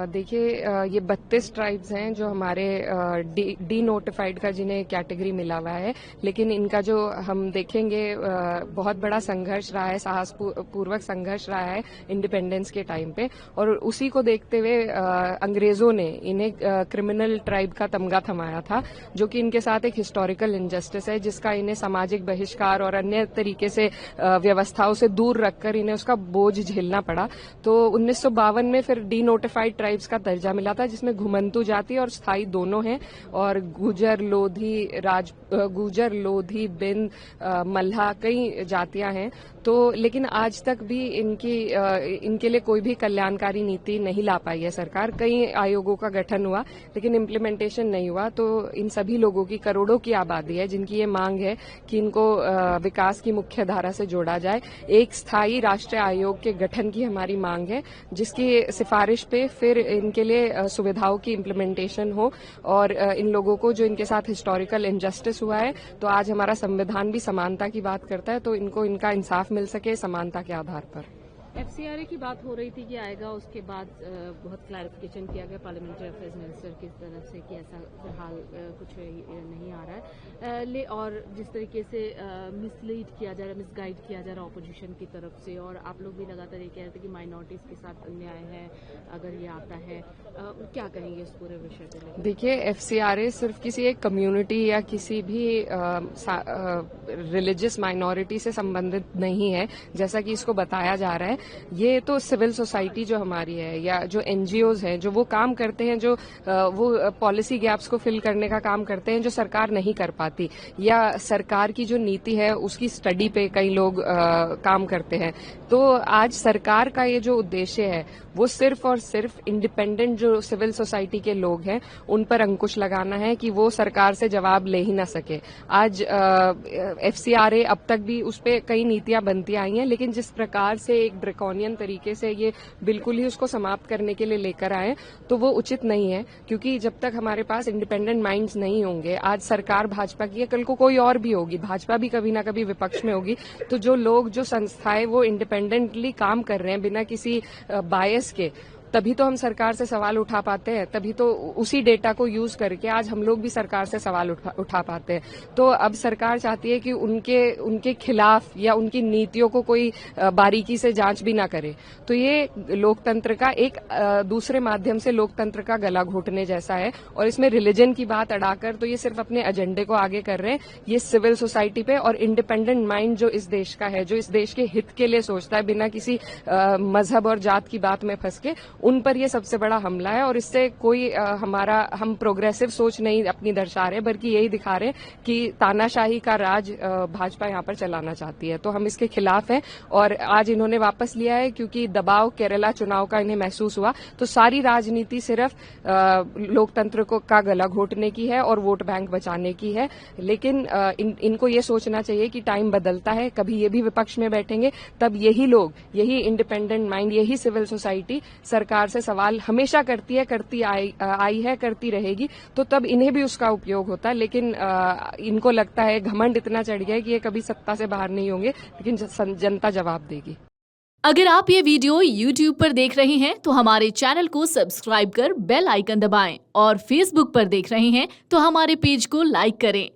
देखिए, ये 32 ट्राइब्स हैं जो हमारे डी नोटिफाइड का जिन्हें कैटेगरी मिला हुआ है, लेकिन इनका जो हम देखेंगे बहुत बड़ा संघर्ष रहा है, साहसपूर्वक संघर्ष रहा है इंडिपेंडेंस के टाइम पे, और उसी को देखते हुए अंग्रेजों ने इन्हें क्रिमिनल ट्राइब का तमगा थमाया था, जो कि इनके साथ एक हिस्टोरिकल इनजस्टिस है, जिसका इन्हें सामाजिक बहिष्कार और अन्य तरीके से व्यवस्थाओं से दूर रखकर इन्हें उसका बोझ झेलना पड़ा। तो 1952 में फिर डी नोटिफाइड ट्राइब्स का दर्जा मिला था, जिसमें घुमंतू जाति और स्थायी दोनों हैं, और गुजर, लोधी, बिंद, मल्हा कई जातियां हैं। तो लेकिन आज तक भी इनके लिए कोई भी कल्याणकारी नीति नहीं ला पाई है सरकार। कई आयोगों का गठन हुआ, लेकिन इम्प्लीमेंटेशन नहीं हुआ। तो इन सभी लोगों की, करोड़ों की आबादी है, जिनकी ये मांग है कि इनको विकास की मुख्य धारा से जोड़ा जाए। एक स्थायी राष्ट्रीय आयोग के गठन की हमारी मांग है, जिसकी सिफारिश पे फिर इनके लिए सुविधाओं की इम्प्लीमेंटेशन हो, और इन लोगों को, जो इनके साथ हिस्टोरिकल इनजस्टिस हुआ है, तो आज हमारा संविधान भी समानता की बात करता है, तो इनको इनका इंसाफ मिल सके समानता के आधार पर। एफसीआरए की बात हो रही थी कि आएगा, उसके बाद बहुत क्लैरिफिकेशन किया गया पार्लियामेंट्री अफेयर्स मिनिस्टर की तरफ से कि ऐसा फिलहाल कुछ नहीं आ रहा है, और जिस तरीके से मिसलीड किया जा रहा है, मिसगाइड किया जा रहा है अपोजिशन की तरफ से, और आप लोग भी लगातार ये कह रहे थे कि माइनॉरिटीज के साथ अन्याय है अगर ये आता है, क्या कहेंगे इस पूरे विषय पे? देखिए, एफसीआरए सिर्फ किसी एक कम्युनिटी या किसी भी रिलीजियस माइनॉरिटी से संबंधित नहीं है, जैसा कि इसको बताया जा रहा है। ये तो सिविल सोसाइटी जो हमारी है, या जो एनजीओज हैं, जो वो काम करते हैं, जो वो पॉलिसी गैप्स को फिल करने का काम करते हैं, जो सरकार नहीं कर पाती, या सरकार की जो नीति है उसकी स्टडी पे कई लोग काम करते हैं। तो आज सरकार का ये जो उद्देश्य है, वो सिर्फ और सिर्फ इंडिपेंडेंट जो सिविल सोसाइटी के लोग हैं उन पर अंकुश लगाना है कि वो सरकार से जवाब ले ही ना सके। आज एफसीआरए अब तक भी उस पर कई नीतियां बनती आई हैं, लेकिन जिस प्रकार से एक ड्रैकोनियन तरीके से ये बिल्कुल ही उसको समाप्त करने के लिए लेकर आए, तो वो उचित नहीं है। क्योंकि जब तक हमारे पास इंडिपेंडेंट माइंड्स नहीं होंगे, आज सरकार भाजपा की है, कल को कोई और भी होगी, भाजपा भी कभी ना कभी विपक्ष में होगी, तो जो लोग, जो संस्थाएं वो इंडिपेंडेंटली काम कर रहे हैं बिना किसी बायस के, तभी तो हम सरकार से सवाल उठा पाते हैं, तभी तो उसी डेटा को यूज करके आज हम लोग भी सरकार से सवाल उठा पाते हैं। तो अब सरकार चाहती है कि उनके खिलाफ या उनकी नीतियों को कोई बारीकी से जांच भी ना करे। तो ये लोकतंत्र का एक दूसरे माध्यम से लोकतंत्र का गला घोटने जैसा है, और इसमें रिलीजन की बात अड़ाकर तो ये सिर्फ अपने एजेंडे को आगे कर रहे हैं। ये सिविल सोसाइटी पे और इंडिपेंडेंट माइंड जो इस देश का है, जो इस देश के हित के लिए सोचता है, बिना किसी मजहब और जात की बात में फंस के, उन पर यह सबसे बड़ा हमला है। और इससे कोई हम प्रोग्रेसिव सोच नहीं अपनी दर्शा रहे, बल्कि यही दिखा रहे कि तानाशाही का राज भाजपा यहाँ पर चलाना चाहती है। तो हम इसके खिलाफ हैं, और आज इन्होंने वापस लिया है क्योंकि दबाव केरला चुनाव का इन्हें महसूस हुआ। तो सारी राजनीति सिर्फ लोकतंत्र का गला घोटने की है और वोट बैंक बचाने की है। लेकिन इनको ये सोचना चाहिए कि टाइम बदलता है, कभी ये भी विपक्ष में बैठेंगे, तब यही लोग, यही इंडिपेंडेंट माइंड, यही सिविल सोसाइटी सरकार से सवाल हमेशा करती आई है, करती रहेगी। तो तब इन्हें भी उसका उपयोग होता है। लेकिन इनको लगता है, घमंड इतना चढ़ गया है कि ये कभी सत्ता से बाहर नहीं होंगे, लेकिन जनता जवाब देगी। अगर आप ये वीडियो YouTube पर देख रहे हैं तो हमारे चैनल को सब्सक्राइब कर बेल आइकन दबाएं, और Facebook पर देख रहे हैं तो हमारे पेज को लाइक करें।